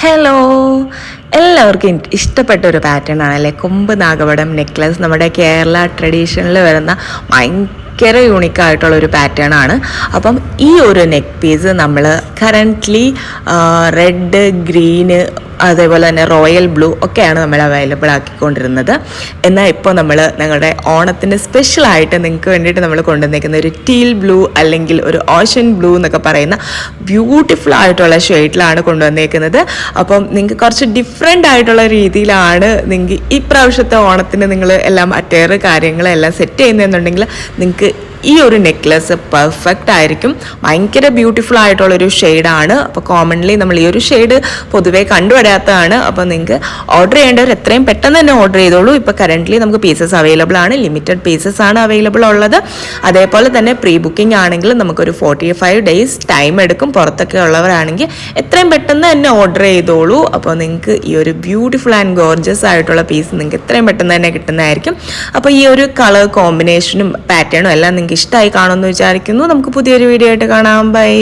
Hello, എല്ലാവർക്കും ഇഷ്ടപ്പെട്ട ഒരു പാറ്റേൺ ആണല്ലേ കൊമ്പ് നാഗവടം നെക്ലസ്. നമ്മുടെ കേരള ട്രഡീഷനിൽ വരുന്ന ഭയങ്കര യൂണിക്കായിട്ടുള്ള ഒരു പാറ്റേൺ ആണ്. അപ്പം ഈ ഒരു നെക്ക് പീസ് നമ്മൾ കറൻ്റ്ലി റെഡ്, ഗ്രീന്, അതേപോലെ തന്നെ റോയൽ ബ്ലൂ ഒക്കെയാണ് നമ്മൾ അവൈലബിൾ ആക്കിക്കൊണ്ടിരുന്നത്. എന്നാൽ ഇപ്പോൾ നമ്മൾ ഞങ്ങളുടെ ഓണത്തിൻ്റെ സ്പെഷ്യലായിട്ട് നിങ്ങൾക്ക് വേണ്ടിയിട്ട് നമ്മൾ കൊണ്ടുവന്നിരിക്കുന്ന ഒരു ടീൽ ബ്ലൂ അല്ലെങ്കിൽ ഒരു ഓഷൻ ബ്ലൂ എന്നൊക്കെ പറയുന്ന ബ്യൂട്ടിഫുൾ ആയിട്ടുള്ള ഷെയ്ഡിലാണ് കൊണ്ടുവന്നേക്കുന്നത്. അപ്പം നിങ്ങൾക്ക് കുറച്ച് ഡിഫറെൻ്റ് ആയിട്ടുള്ള രീതിയിലാണ് നിങ്ങൾക്ക് ഈ പ്രാവശ്യത്തെ ഓണത്തിന് നിങ്ങൾ എല്ലാം അറ്റയർ കാര്യങ്ങളെല്ലാം സെറ്റ് ചെയ്യുന്നതെന്നുണ്ടെങ്കിൽ നിങ്ങൾക്ക് ഈ ഒരു നെക്ലസ് പെർഫെക്റ്റ് ആയിരിക്കും. ഭയങ്കര ബ്യൂട്ടിഫുൾ ആയിട്ടുള്ളൊരു ഷെയ്ഡാണ്. അപ്പോൾ കോമൺലി നമ്മൾ ഈ ഒരു ഷെയ്ഡ് പൊതുവേ കണ്ടുവരാത്തതാണ്. അപ്പോൾ നിങ്ങൾക്ക് ഓർഡർ ചെയ്യേണ്ടവർ എത്രയും പെട്ടെന്ന് തന്നെ ഓർഡർ ചെയ്തോളൂ. ഇപ്പോൾ കറൻ്റ്ലി നമുക്ക് പീസസ് അവൈലബിൾ ആണ്, ലിമിറ്റഡ് പീസസ് ആണ് അവൈലബിൾ ഉള്ളത്. അതേപോലെ തന്നെ പ്രീ ബുക്കിംഗ് ആണെങ്കിൽ നമുക്കൊരു 45 days ടൈം എടുക്കും. പുറത്തൊക്കെ ഉള്ളവരാണെങ്കിൽ എത്രയും പെട്ടെന്ന് തന്നെ ഓർഡർ ചെയ്തോളൂ. അപ്പോൾ നിങ്ങൾക്ക് ഈ ഒരു ബ്യൂട്ടിഫുൾ ആൻഡ് ഗോർജസ് ആയിട്ടുള്ള പീസ് നിങ്ങൾക്ക് എത്രയും പെട്ടെന്ന് തന്നെ കിട്ടുന്നതായിരിക്കും. അപ്പോൾ ഈ ഒരു കളർ കോമ്പിനേഷനും പാറ്റേണും എല്ലാം നിങ്ങൾക്ക് ഇഷ്ടമായി കാണുമെന്ന് വിചാരിക്കുന്നു. നമുക്ക് പുതിയൊരു വീഡിയോ ആയിട്ട് കാണാം. ബൈ.